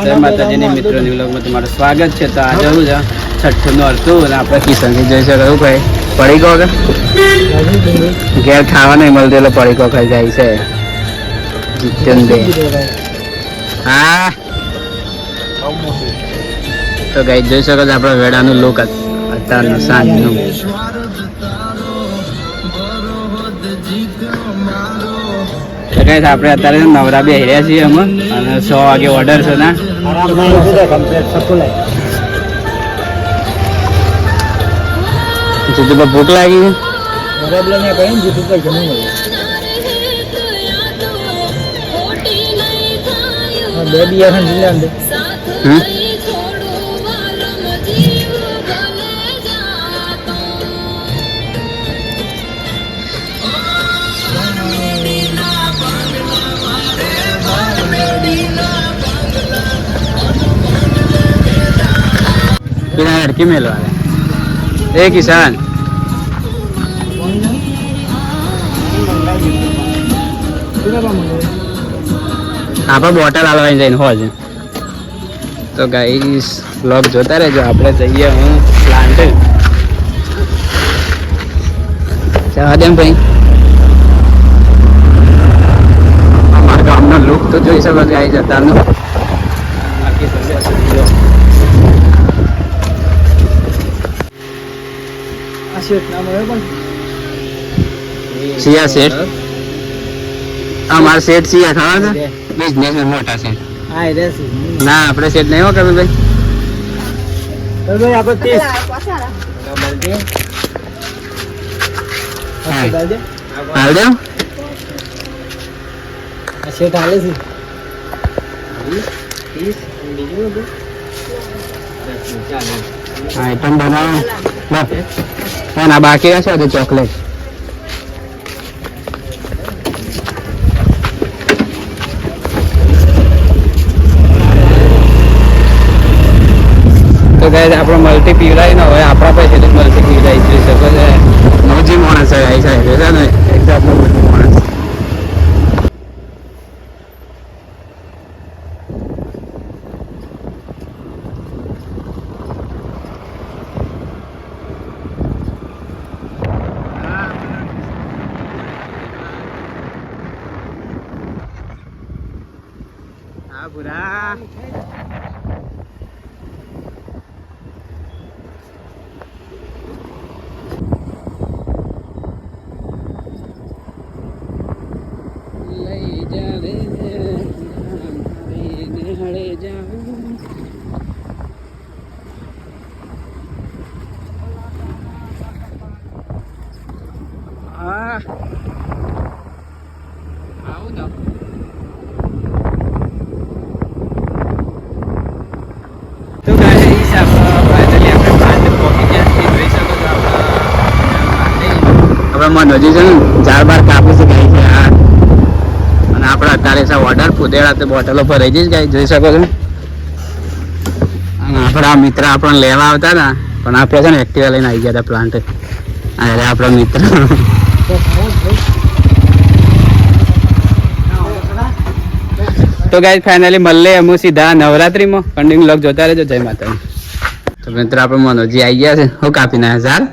જય માતાજીની મિત્રોની વ્લોગમાં તમારું સ્વાગત છે. તો આજે હું છે છઠ્ઠું નોરતું અને આપણે કિશનથી જઈ શકે એવું ભાઈ પડી ગયો કે ઘેર ખાવા નહીં મળતું એટલે પડી ગયો ખાઈ જાય છે જીતેન્દ્ર. હા તો ગાઈ જોઈ શકો છો આપણે વેડાનું લુક અત્યારનું સાંજનું. આપણે અત્યારે નવરા બી રહ્યા છીએ અમે અને 100 વાગે ઓર્ડર છે ના જીતુ ભૂખ લાગી बिना लड़की मेलवा ए किसान આપણે બોટલ હાલવાની જઈને હોજ. તો ગાઈસ વ્લોગ જોતા રહેજો. આપણે જઈએ હું પ્લાન્ટ જવા દે ભાઈ. અમારા ગામનો લુક તો જોઈ શકો ગાઈ જતાનો. સિયા શેઠ અમારા શેઠ સિયા થવા છે બિઝનેસ મોટા શેઠ. ના આપણે શેઠ નહીં હો કબીરભાઈ. હાલ દે શેઠ હાલે છે. આઈટમ બનાવો ના બાકી હશે તો ચોકલેટ. તો ગાઈસ આપણે મલ્ટી પીવડાવી ના હોય આપણા પાસે મલ્ટી પીવડાવી જઈ શકો છે. નવજી માણસ આવી જાય છે ને એક્ઝામ્પલ નવજી માણસ. હા પૂરા મનોજી છે ને 4-12 કાપી છે ગાય છે આ. અને આપણે અત્યારે છે ઓર્ડર ફુદેડા તે બોટલો ભરાઈ જઈશ ગાય જોઈ શકો છો. અને આપણા મિત્ર આપણને લેવા આવતા હતા પણ આપણે છે ને એક્ટિવા લઈને આવી ગયા હતા પ્લાન્ટ. અરે આપણા મિત્ર તો ગાય ફાઇનલી મળે અમે સીધા નવરાત્રીમાં. કન્ટિન્યુ લોક જોતા રહેજો. જય માતાજી. તો મિત્ર આપણે મનોજી આવી ગયા છે. હું કાપી નાખ્યા સાર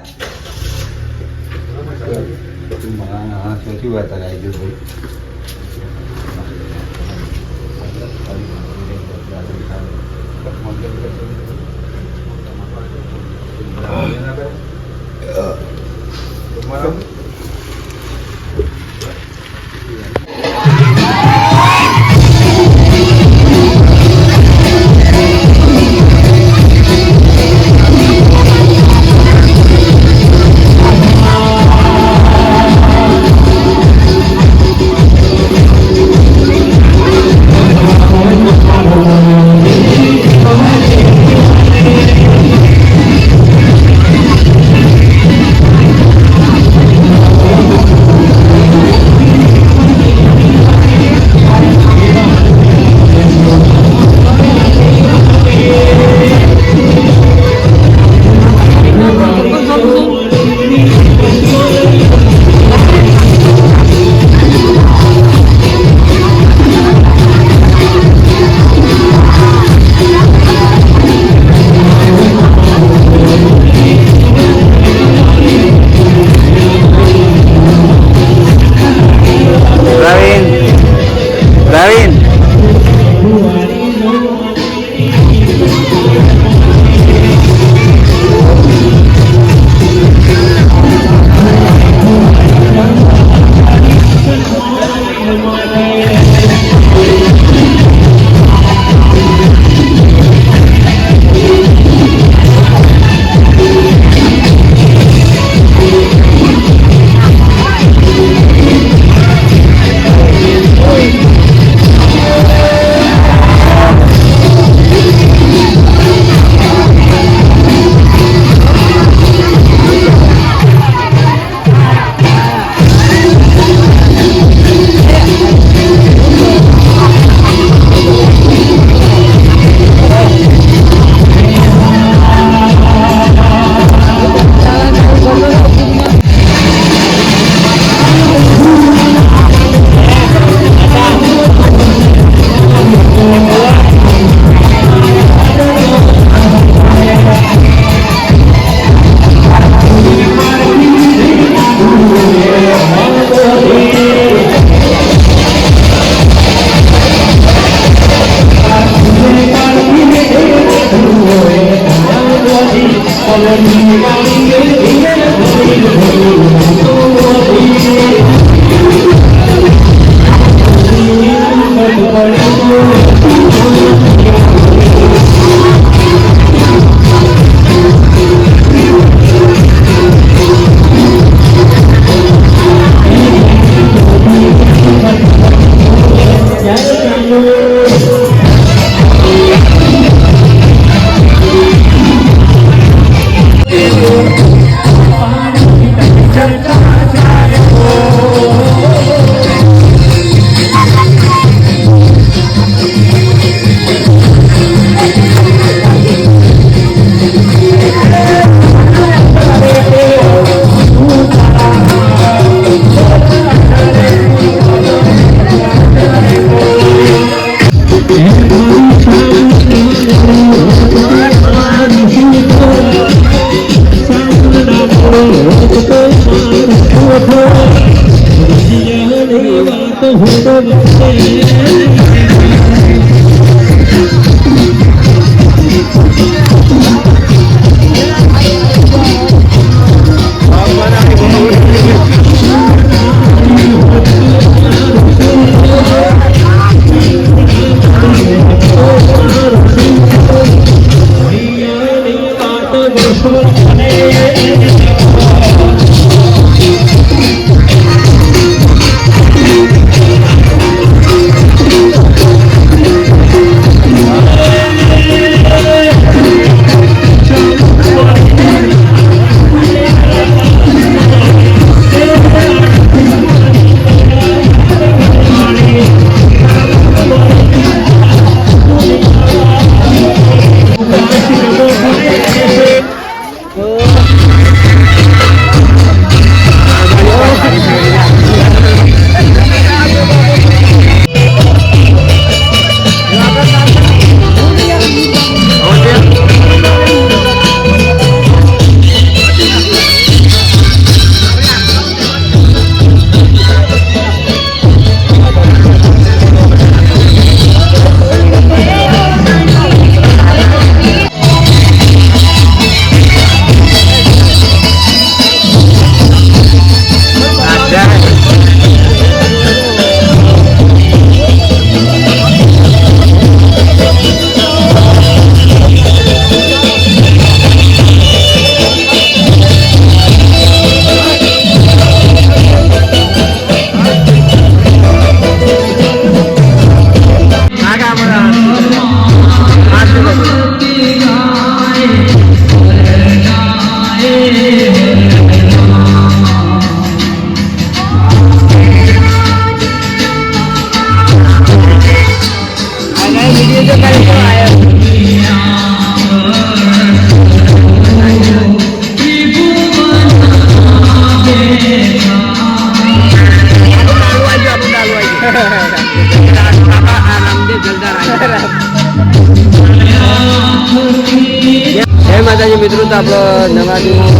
માતાજી મિત્રો, તો આપણે નવાડીમાં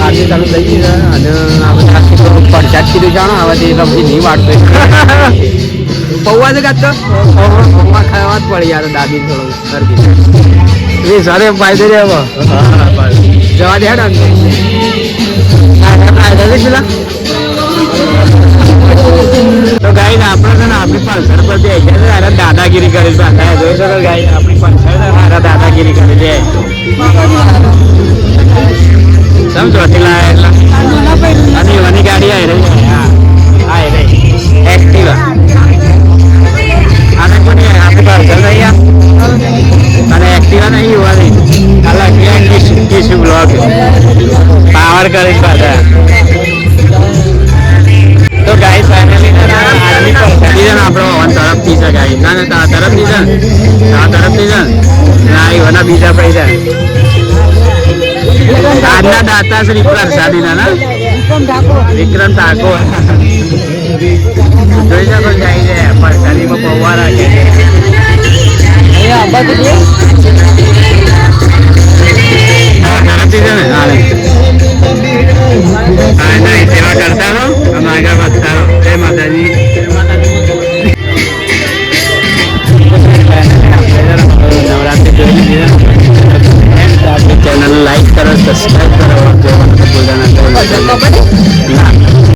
આરતી ચાલુ થઈ ગઈ છે અને આપણે પરસાદ કીધું જાણો આવાથી રમતી નહીં વાટતો પૌવા છે કાચ પૌવા ખાવા જ પડી યાર દાદી થોડું સરખી એ સારે ફાયદો રે હવે જવા દે હેડ પેલા તો ગાય ને આપણે છે ને આપણી પલ્સર પર બે ગયા દાદાગીરી કરી જોઈ શકો ગાય આપણી પલ્સર મારા દાદાગીરી કરી દે સમજોતી લાયા એટલે અને એવાની ગાડી આવી રહી હા આવી રહી એક્ટિવા આને કોની આપણી પલ્સર નહીં અને એક્ટિવા નહીં હોવાની અલગ કિશુ બ્લોક પાવર કરી પાછા તો ગાય ફાઇનલી આદમી પરસાદી છે ને આપણો વન તરફથી છે ગાય ના ના તરફથી છે આ તરફથી છે ના એવાના બીજા પૈસા આજના દાતા શ્રી પ્રસાદી ના વિક્રમ ઠાકોર જોઈ શકો જાય છે પરસાદીમાં પૌવા રાખે તરફથી છે ને હા નહીં સેવા કરતા રહો અમે આગળ વધતા રહો જય માતાજી નવરાત્રી જોઈ લીધી આપણી ચેનલ લાઈક કરો સબસ્ક્રાઈબ કરો ભૂલતા ના